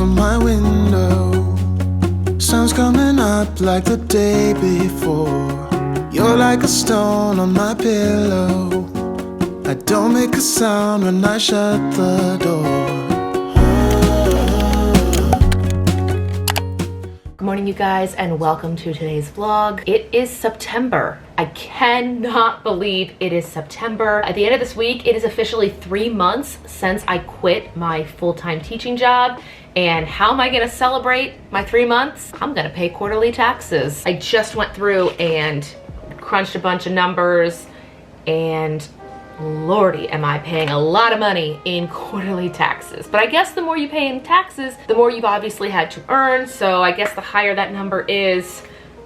from my window. Sun's coming up like the day before. You're like a stone on my pillow. I don't make a sound when I shut the door. Good morning, you guys, and welcome to today's vlog. It is September. I cannot believe it is September. At the end of this week, it is officially 3 months since I quit my full-time teaching job. And how am I gonna celebrate my 3 months? I'm gonna pay quarterly taxes. I just went through and crunched a bunch of numbers, and Lordy, am I paying a lot of money in quarterly taxes. But I guess the more you pay in taxes, the more you've obviously had to earn. So I guess the higher that number is,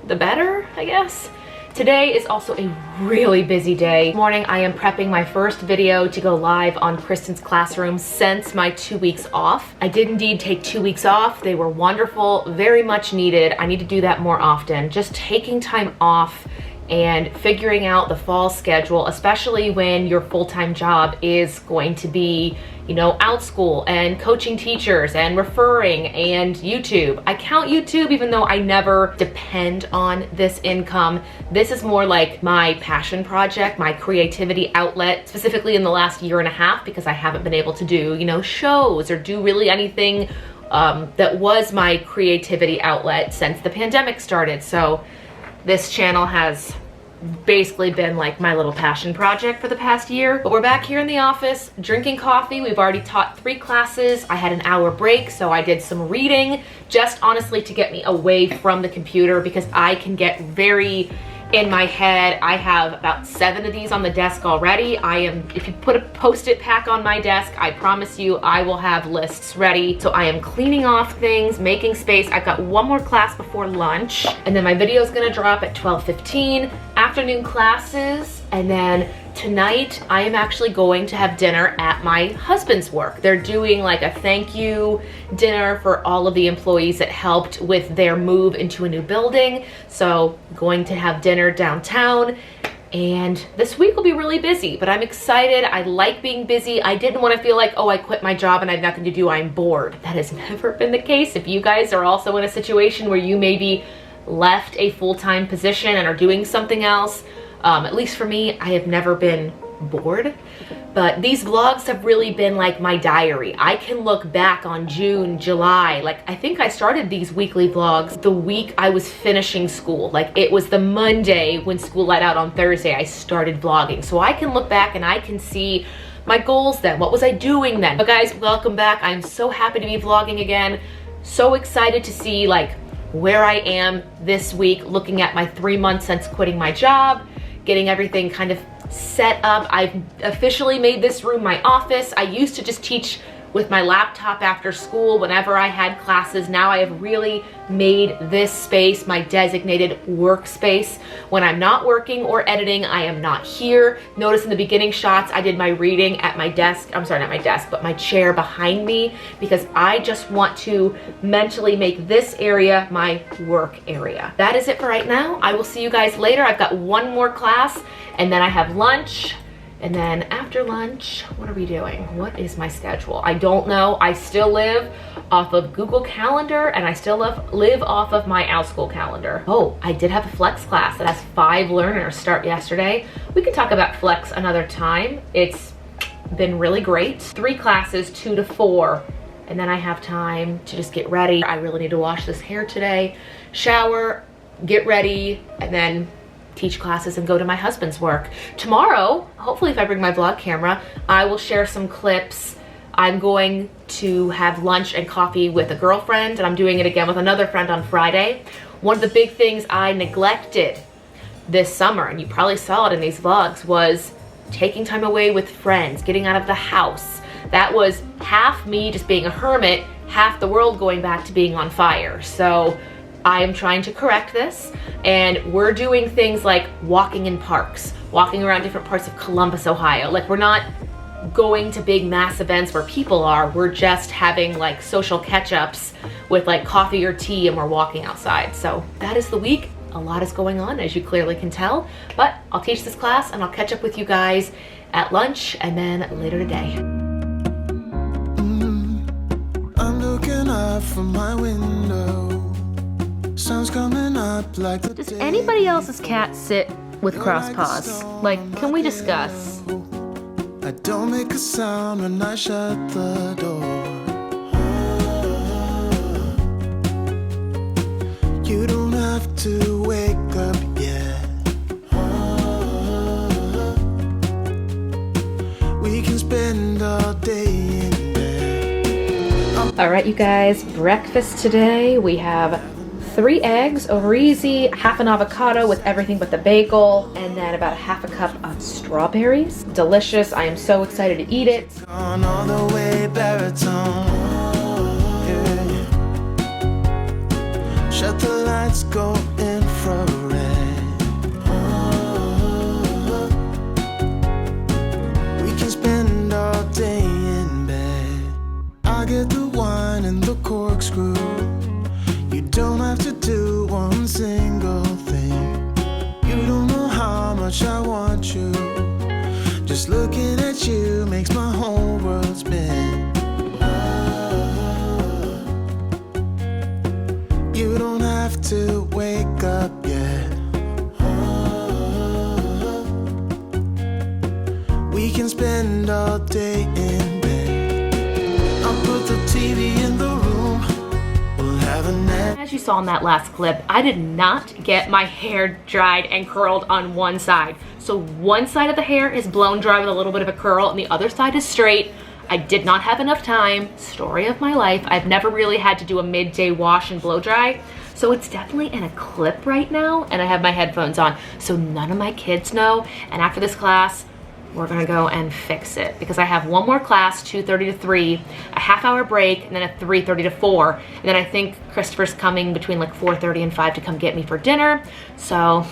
the better, I guess. Today is also a really busy day. This morning, I am prepping my first video to go live on Kristen's classroom since my 2 weeks off. I did indeed take 2 weeks off. They were wonderful, very much needed. I need to do that more often. Just taking time off and figuring out the fall schedule, especially when your full-time job is going to be, you know, Outschool and coaching teachers and referring and YouTube. I count YouTube even though I never depend on this income. This is more like my passion project, my creativity outlet, specifically in the last year and a half, because I haven't been able to do, you know, shows or do really anything that was my creativity outlet since the pandemic started. So this channel has basically been like my little passion project for the past year. But we're back here in the office drinking coffee. We've already taught 3 classes. I had an hour break, so I did some reading, just honestly to get me away from the computer, because I can get very in my head. I have about 7 of these on the desk already. If you put a post-it pack on my desk, I promise you I will have lists ready. So I am cleaning off things, making space. I've got 1 more class before lunch, and then my video is gonna drop at 12:15. Afternoon classes, and then tonight I am actually going to have dinner at my husband's work. They're doing like a thank you dinner for all of the employees that helped with their move into a new building. So going to have dinner downtown, and this week will be really busy, but I'm excited. I like being busy. I didn't want to feel like, oh, I quit my job and I have nothing to do, I'm bored. That has never been the case. If you guys are also in a situation where you maybe left a full-time position and are doing something else, at least for me, I have never been bored. But these vlogs have really been like my diary. I can look back on June, July. Like, I think I started these weekly vlogs the week I was finishing school. Like, it was the Monday when school let out on Thursday, I started vlogging. So I can look back and I can see my goals then. What was I doing then? But guys, welcome back. I'm so happy to be vlogging again. So excited to see like where I am this week, looking at my 3 months since quitting my job, getting everything kind of set up. I've officially made this room my office. I used to just teach with my laptop after school whenever I had classes. Now I have really made this space my designated workspace. When I'm not working or editing, I am not here. Notice in the beginning shots, I did my reading at my desk. I'm sorry, not my desk, but my chair behind me, because I just want to mentally make this area my work area. That is it for right now. I will see you guys later. I've got 1 more class, and then I have lunch. And then after lunch, what are we doing? What is my schedule? I don't know. I still live off of Google Calendar, and I still live off of my Outschool calendar. Oh, I did have a flex class that has 5 learners start yesterday. We can talk about flex another time. It's been really great. 3 classes, 2 to 4. And then I have time to just get ready. I really need to wash this hair today, shower, get ready, and then teach classes and go to my husband's work. Tomorrow, hopefully if I bring my vlog camera, I will share some clips. I'm going to have lunch and coffee with a girlfriend, and I'm doing it again with another friend on Friday. One of the big things I neglected this summer, and you probably saw it in these vlogs, was taking time away with friends, getting out of the house. That was half me just being a hermit, half the world going back to being on fire. So I am trying to correct this, and we're doing things like walking in parks, walking around different parts of Columbus, Ohio. Like, we're not going to big mass events where people are. We're just having like social catch-ups with like coffee or tea, and we're walking outside. So that is the week. A lot is going on, as you clearly can tell, but I'll teach this class and I'll catch up with you guys at lunch and then later today. I'm looking up up from my window. Sun's coming up like the Does day anybody else's cat sit with cross paws? Like, can we discuss? I don't make a sound when I shut the door. You don't have to wake up yet. We can spend all day in bed. All right, you guys, breakfast today. We have 3 eggs over easy, half an avocado with everything but the bagel, and then about a half a cup of strawberries. Delicious. I am so excited to eat it. On all the way baritone. Yeah. Shut the lights, go infrared. We can spend all day in bed. I get the wine and the corkscrew. You don't have to do one single thing. You don't know how much I want you. Just looking at you makes my whole world spin. You don't have to wake up yet. We can spend all day in bed. I'll put the TV in the room. We'll have a nap. As you saw in that last clip, I did not get my hair dried and curled on one side. So one side of the hair is blown dry with a little bit of a curl and the other side is straight. I did not have enough time. Story of my life. I've never really had to do a midday wash and blow dry. So it's definitely in a clip right now and I have my headphones on. So none of my kids know. And after this class, we're gonna go and fix it because I have one more class, 2:30 to 3, a half-hour break, and then a 3:30 to 4. And then I think Christopher's coming between like 4:30 and 5 to come get me for dinner. So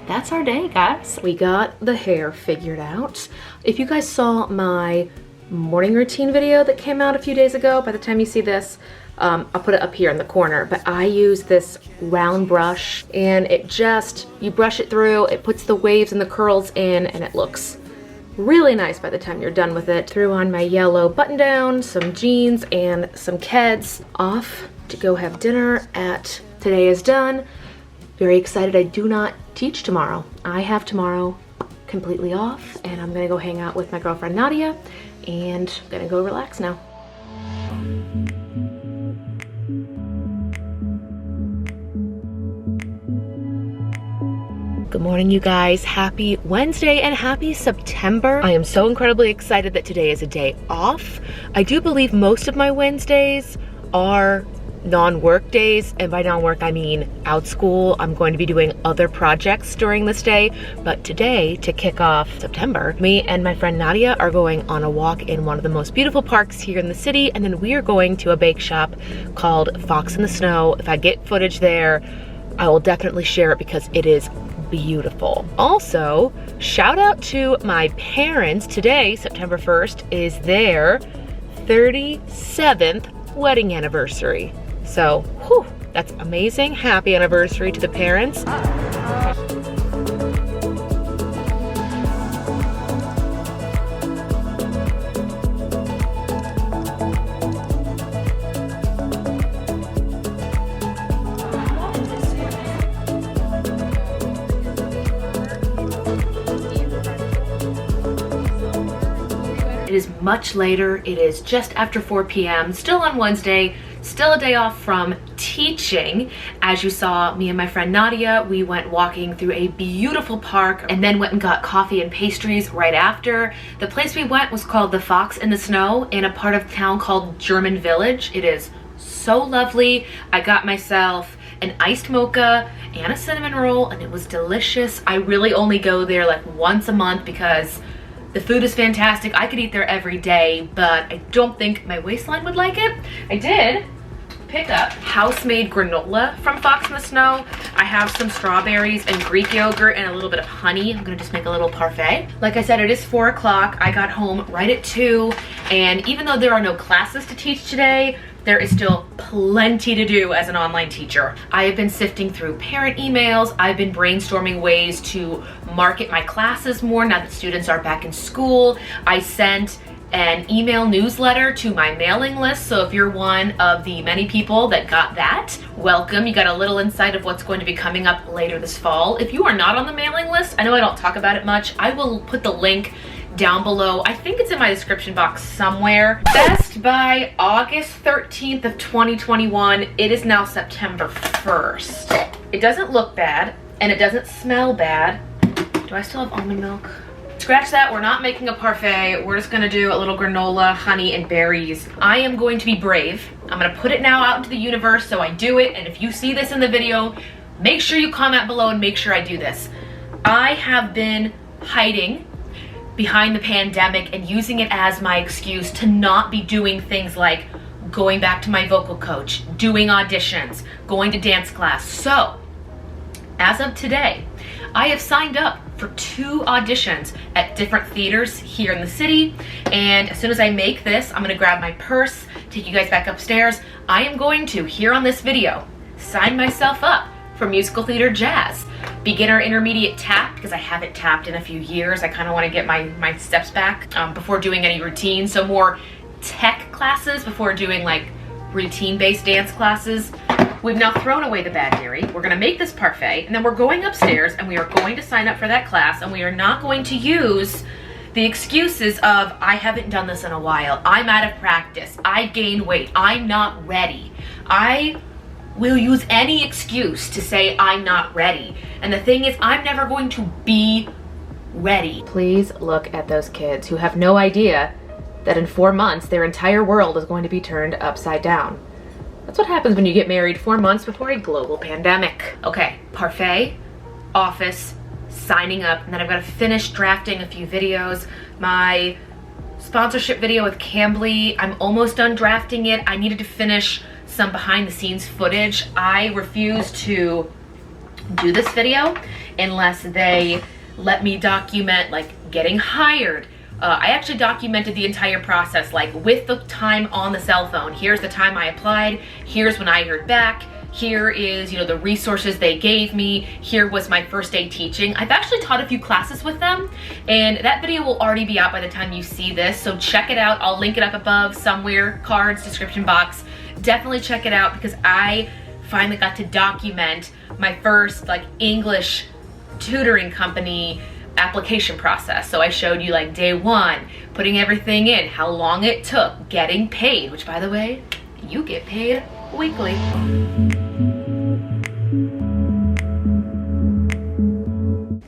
that's our day, guys. We got the hair figured out. If you guys saw my morning routine video that came out a few days ago, by the time you see this, I'll put it up here in the corner, but I use this round brush and it just, you brush it through, it puts the waves and the curls in and it looks really nice by the time you're done with it. Threw on my yellow button down, some jeans and some Keds. Off to go have dinner at Today Is Done. Very excited. I do not teach tomorrow. I have tomorrow completely off and I'm gonna go hang out with my girlfriend Nadia and I'm gonna go relax now. Good morning, you guys. Happy Wednesday and happy September. I am so incredibly excited that today is a day off. I do believe most of my Wednesdays are non-work days, and by non-work I mean Outschool. I'm going to be doing other projects during this day, but today, to kick off September, me and my friend Nadia are going on a walk in one of the most beautiful parks here in the city, and then we are going to a bake shop called Fox in the Snow. If I get footage there, I will definitely share it because it is beautiful. Also, shout out to my parents. Today, September 1st, is their 37th wedding anniversary. So, whew, that's amazing. Happy anniversary to the parents. It is much later. It is just after 4 p.m. Still on Wednesday, still a day off from teaching. As you saw, me and my friend Nadia, we went walking through a beautiful park and then went and got coffee and pastries right after. The place we went was called the Fox in the Snow in a part of town called German Village. It is so lovely. I got myself an iced mocha and a cinnamon roll and it was delicious. I really only go there like once a month because the food is fantastic. I could eat there every day, but I don't think my waistline would like it. I did pick up house-made granola from Fox in the Snow. I have some strawberries and Greek yogurt and a little bit of honey. I'm gonna just make a little parfait. Like I said, it is 4 o'clock. I got home right at 2, and even though there are no classes to teach today, there is still plenty to do as an online teacher. I have been sifting through parent emails. I've been brainstorming ways to market my classes more now that students are back in school. I sent an email newsletter to my mailing list. So if you're one of the many people that got that, welcome. You got a little insight of what's going to be coming up later this fall. If you are not on the mailing list, I know I don't talk about it much. I will put the link down below. I think it's in my description box somewhere. Best by August 13th of 2021. It is now September 1st. It doesn't look bad and it doesn't smell bad. Do I still have almond milk? Scratch that, we're not making a parfait. We're just gonna do a little granola, honey, and berries. I am going to be brave. I'm gonna put it now out into the universe, so I do it. And if you see this in the video, make sure you comment below and make sure I do this. I have been hiding behind the pandemic and using it as my excuse to not be doing things like going back to my vocal coach, doing auditions, going to dance class. So, as of today, I have signed up for 2 auditions at different theaters here in the city. And as soon as I make this, I'm gonna grab my purse, take you guys back upstairs. I am going to, here on this video, sign myself up for musical theater jazz. Beginner, intermediate tap, because I haven't tapped in a few years. I kind of want to get my steps back before doing any routine. So more tech classes before doing like routine-based dance classes. We've now thrown away the bad dairy. We're gonna make this parfait, and then we're going upstairs and we are going to sign up for that class, and we are not going to use the excuses of, I haven't done this in a while, I'm out of practice, I gained weight, I'm not ready. I will use any excuse to say I'm not ready. And the thing is, I'm never going to be ready. Please look at those kids who have no idea that in 4 months, their entire world is going to be turned upside down. That's what happens when you get married 4 months before a global pandemic. Okay, parfait, office, signing up, and then I've got to finish drafting a few videos. My sponsorship video with Cambly, I'm almost done drafting it. I needed to finish some behind the scenes footage. I refuse to do this video unless they let me document like getting hired. I actually documented the entire process, like with the time on the cell phone. Here's the time I applied, here's when I heard back, here is, you know, the resources they gave me, here was my first day teaching. I've actually taught a few classes with them, and that video will already be out by the time you see this, so check it out. I'll link it up above somewhere, cards, description box. Definitely check it out because I finally got to document my first like English tutoring company application process. So I showed you like day 1, putting everything in, how long it took, getting paid, which by the way, you get paid weekly.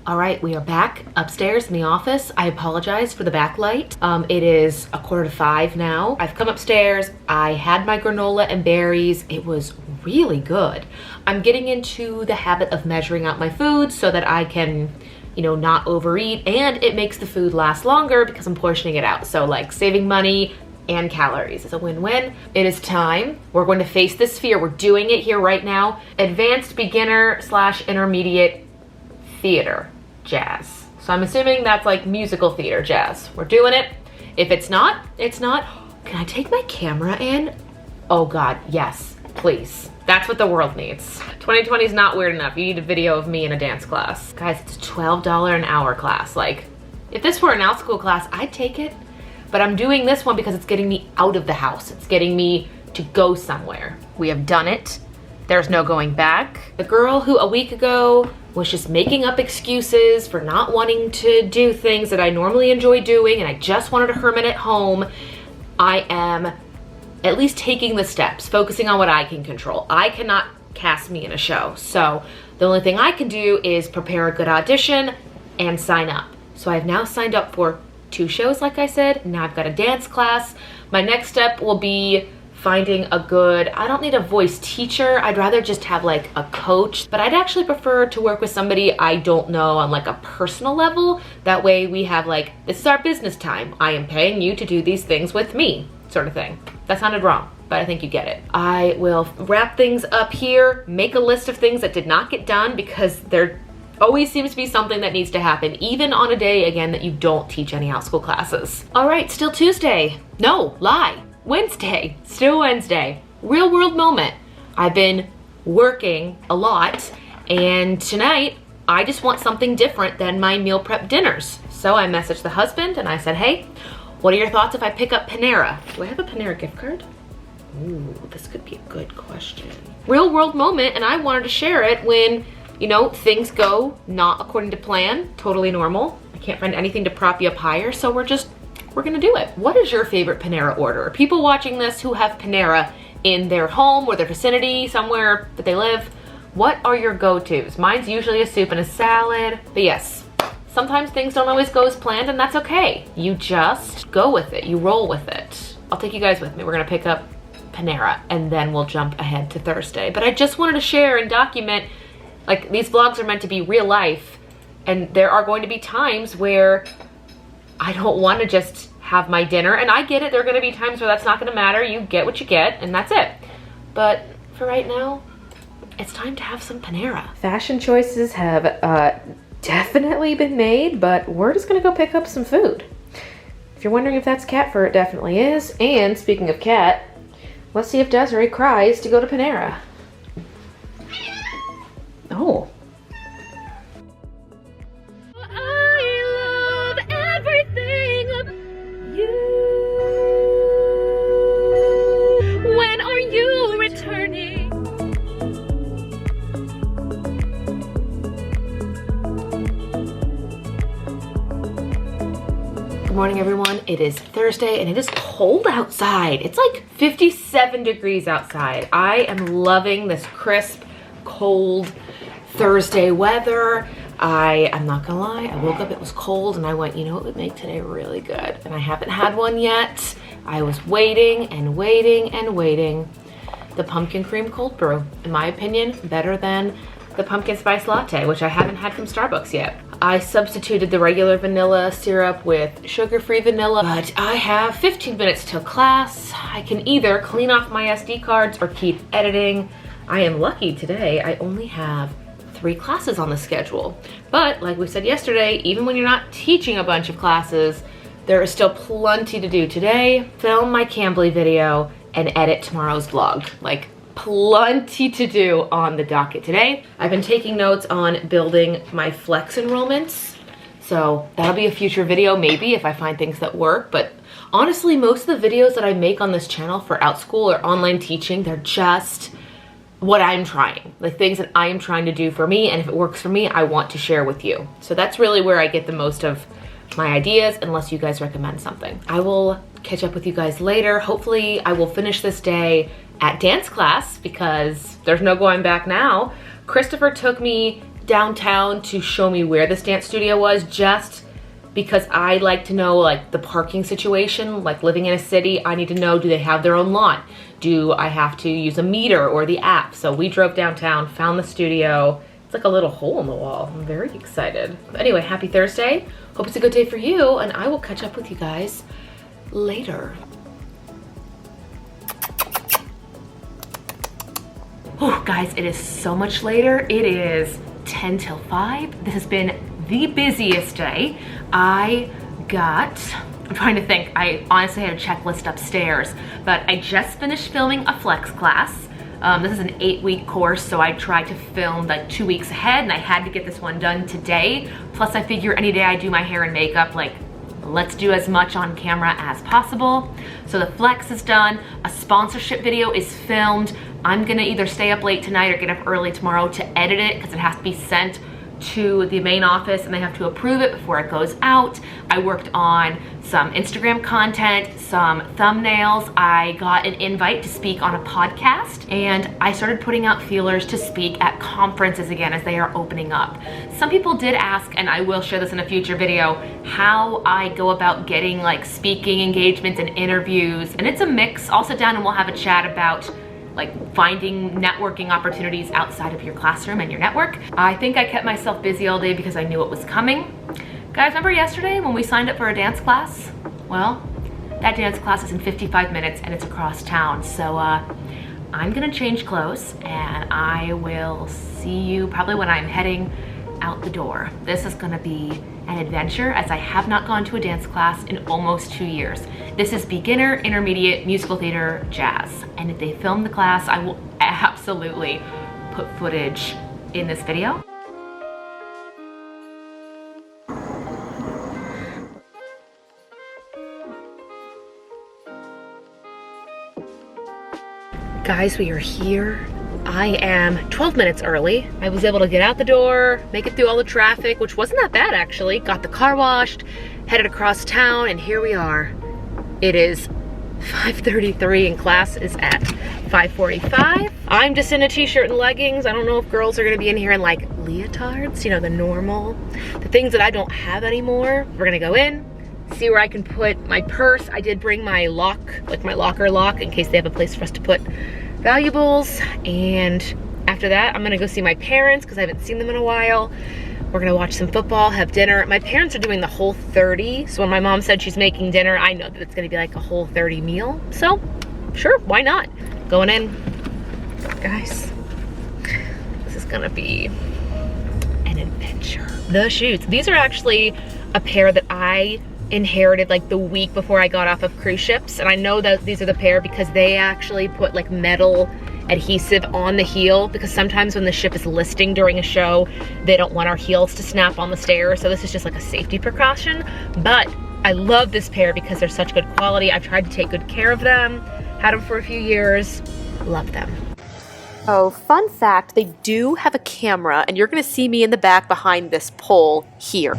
All right, we are back upstairs in the office. I apologize for the backlight. It is 4:45 now. I've come upstairs. I had my granola and berries. It was really good. I'm getting into the habit of measuring out my food so that I can, you know, not overeat, and it makes the food last longer because I'm portioning it out. So like saving money and calories is a win-win. It is time. We're going to face this fear. We're doing it here right now. Advanced beginner / intermediate theater jazz. So I'm assuming that's like musical theater jazz. We're doing it. If it's not, it's not. Can I take my camera in? Oh God, yes, please. That's what the world needs. 2020 is not weird enough. You need a video of me in a dance class. Guys, it's a $12 an hour class. Like, if this were an Outschool class, I'd take it. But I'm doing this one because it's getting me out of the house. It's getting me to go somewhere. We have done it. There's no going back. The girl who a week ago was just making up excuses for not wanting to do things that I normally enjoy doing and I just wanted to hermit at home, I am at least taking the steps, focusing on what I can control. I cannot cast me in a show. So the only thing I can do is prepare a good audition and sign up. So I've now signed up for 2 shows, like I said. Now I've got a dance class. My next step will be finding a good, I don't need a voice teacher. I'd rather just have like a coach, but I'd actually prefer to work with somebody I don't know on like a personal level. That way we have like, this is our business time. I am paying you to do these things with me, sort of thing. That sounded wrong, but I think you get it. I will wrap things up here, make a list of things that did not get done because there always seems to be something that needs to happen, even on a day, again, that you don't teach any Outschool classes. All right, still Tuesday. No, lie. Wednesday, still Wednesday. Real world moment. I've been working a lot, and tonight, I just want something different than my meal prep dinners. So I messaged the husband and I said, hey, What are your thoughts if I pick up Panera? Do I have a Panera gift card? Ooh, this could be a good question. Real world moment, and I wanted to share it when, you know, things go not according to plan, totally normal. I can't find anything to prop you up higher, so we're gonna do it. What is your favorite Panera order? People watching this who have Panera in their home or their vicinity, somewhere that they live, what are your go-tos? Mine's usually a soup and a salad, but yes, sometimes things don't always go as planned, and that's okay. You just go with it, you roll with it. I'll take you guys with me. We're gonna pick up Panera, and then we'll jump ahead to Thursday. But I just wanted to share and document, like, these vlogs are meant to be real life, and there are going to be times where I don't want to just have my dinner, and I get it, there are going to be times where that's not going to matter. You get what you get, and that's it. But for right now, it's time to have some Panera. Fashion choices have definitely been made, but we're just going to go pick up some food. If you're wondering if that's cat fur, it definitely is. And speaking of cat, let's see if Desiree cries to go to Panera. Oh. I love everything of you. When are you returning? Good morning, everyone. It is Thursday and it is cold outside. It's like 57 degrees outside. I am loving this crisp, cold Thursday weather. I'm not gonna lie, I woke up, it was cold, and I went, you know what would make today really good? And I haven't had one yet. I was waiting and waiting and waiting. The pumpkin cream cold brew, in my opinion, better than the pumpkin spice latte, which I haven't had from Starbucks yet. I substituted the regular vanilla syrup with sugar-free vanilla, but I have 15 minutes till class. I can either clean off my SD cards or keep editing. I am lucky today, I only have 3 classes on the schedule. But like we said yesterday, even when you're not teaching a bunch of classes, there is still plenty to do today. Film my Cambly video and edit tomorrow's vlog. Like, plenty to do on the docket today. I've been taking notes on building my flex enrollments, so that'll be a future video maybe if I find things that work. But honestly, most of the videos that I make on this channel for Outschool or online teaching, they're just what I'm trying, the things that I am trying to do for me, and if it works for me, I want to share with you. So that's really where I get the most of my ideas, unless you guys recommend something. I will catch up with you guys later. Hopefully I will finish this day at dance class because there's no going back now. Christopher took me downtown to show me where this dance studio was, just because I like to know, like, the parking situation. Like, living in a city, I need to know, do they have their own lot? Do I have to use a meter or the app? So we drove downtown, found the studio. It's like a little hole in the wall. I'm very excited. But anyway, happy Thursday. Hope it's a good day for you, and I will catch up with you guys later. Oh, guys, it is so much later. It is 10 till 5. This has been the busiest day. I'm trying to think, I honestly had a checklist upstairs, but I just finished filming a flex class. This is an 8-week course, so I tried to film like 2 weeks ahead, and I had to get this one done today. Plus I figure any day I do my hair and makeup, like, let's do as much on camera as possible. So the flex is done, a sponsorship video is filmed. I'm gonna either stay up late tonight or get up early tomorrow to edit it because it has to be sent to the main office and they have to approve it before it goes out. I worked on some Instagram content, some thumbnails. I got an invite to speak on a podcast, and I started putting out feelers to speak at conferences again as they are opening up. Some people did ask, and I will share this in a future video, how I go about getting like speaking engagements and interviews. And it's a mix. I'll sit down and we'll have a chat about like finding networking opportunities outside of your classroom and your network. I think I kept myself busy all day because I knew it was coming. Guys, remember yesterday when we signed up for a dance class? Well, that dance class is in 55 minutes and it's across town. So I'm gonna change clothes and I will see you probably when I'm heading out the door. This is gonna be an adventure as I have not gone to a dance class in almost 2 years. This is beginner, intermediate, musical theater, jazz. And if they film the class, I will absolutely put footage in this video. Guys, we are here. I am 12 minutes early. I was able to get out the door, make it through all the traffic, which wasn't that bad actually. Got the car washed, headed across town, and here we are. It is 5:33 and class is at 5:45. I'm just in a t-shirt and leggings. I don't know if girls are gonna be in here in like leotards, you know, the things that I don't have anymore. We're gonna go in, see where I can put my purse. I did bring my lock, like my locker lock, in case they have a place for us to put valuables. And after that, I'm gonna go see my parents because I haven't seen them in a while. We're gonna watch some football, have dinner. My parents are doing the Whole30, so when my mom said she's making dinner, I know that it's gonna be like a Whole30 meal. So, sure, why not? Going in. Guys, this is gonna be an adventure. The shoes. These are actually a pair that I inherited like the week before I got off of cruise ships, and I know that these are the pair because they actually put like metal adhesive on the heel, because sometimes when the ship is listing during a show, they don't want our heels to snap on the stairs, so this is just like a safety precaution. But I love this pair because they're such good quality. I've tried to take good care of them, had them for a few years, love them. Oh, fun fact, they do have a camera, and you're gonna see me in the back behind this pole here.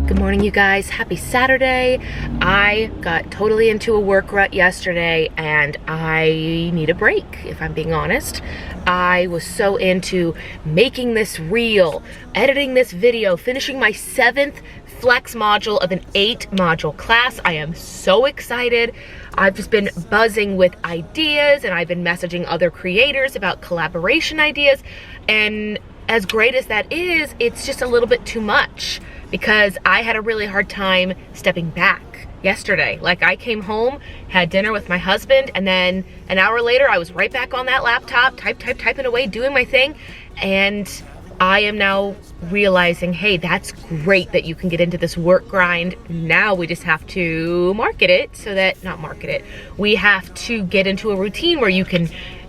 Good morning, you guys. Happy Saturday. I got totally into a work rut yesterday and I need a break, if I'm being honest. I was so into making this reel, editing this video, finishing my 7th flex module of an 8-module class. I am so excited. I've just been buzzing with ideas, and I've been messaging other creators about collaboration ideas. And as great as that is, it's just a little bit too much because I had a really hard time stepping back yesterday. Like, I came home, had dinner with my husband, and then an hour later I was right back on that laptop, typing away, doing my thing. And I am now realizing, hey, that's great that you can get into this work grind. Now we just have to market it so that, not market it, we have to get into a routine where you can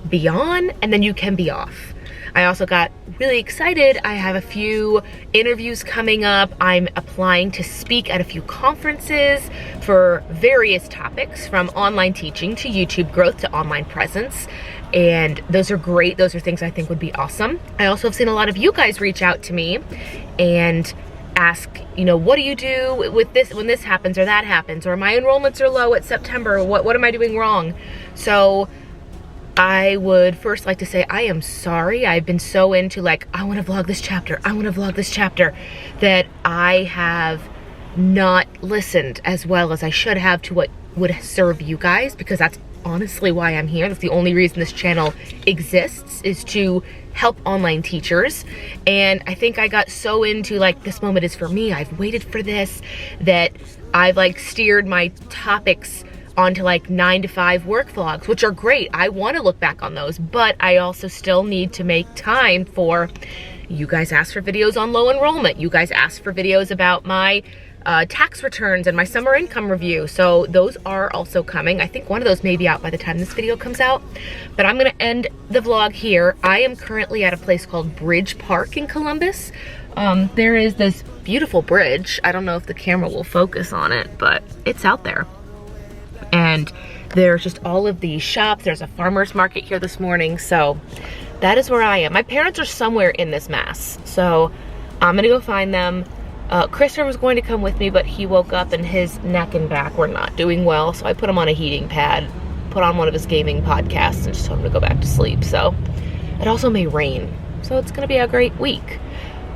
be on and then you can be off. I also got really excited. I have a few interviews coming up. I'm applying to speak at a few conferences for various topics, from online teaching to YouTube growth to online presence. And those are great. Those are things I think would be awesome. I also have seen a lot of you guys reach out to me and ask, you know, what do you do with this when this happens or that happens, or my enrollments are low at September, what am I doing wrong? So I would first like to say I am sorry. I've been so into like, I want to vlog this chapter, that I have not listened as well as I should have to what would serve you guys, because that's honestly why I'm here. That's the only reason this channel exists, is to help online teachers. And I think I got so into like, this moment is for me, I've waited for this, that I've like steered my topics onto like 9 to 5 work vlogs, which are great. I want to look back on those, but I also still need to make time for, you guys asked for videos on low enrollment. You guys asked for videos about my tax returns and my summer income review. So those are also coming. I think one of those may be out by the time this video comes out, but I'm gonna end the vlog here. I am currently at a place called Bridge Park in Columbus. There is this beautiful bridge. I don't know if the camera will focus on it, but it's out there. And there's just all of these shops. There's a farmer's market here this morning. So that is where I am. My parents are somewhere in this mass, so I'm gonna go find them. Kristen was going to come with me, but he woke up and his neck and back were not doing well. So I put him on a heating pad, put on one of his gaming podcasts, and just told him to go back to sleep. So it also may rain. So it's gonna be a great week.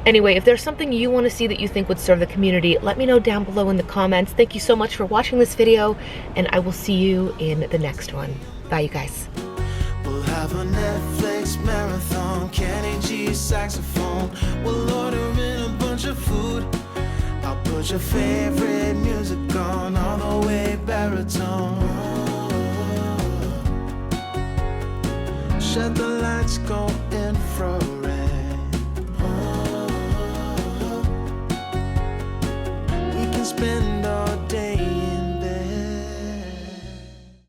Anyway, if there's something you want to see that you think would serve the community, let me know down below in the comments. Thank you so much for watching this video, and I will see you in the next one. Bye, you guys. We'll have a Netflix marathon, Kenny G saxophone. We'll order in a bunch of food. I'll put your favorite music on, all the way baritone. Shut the lights, go infrared. We can spend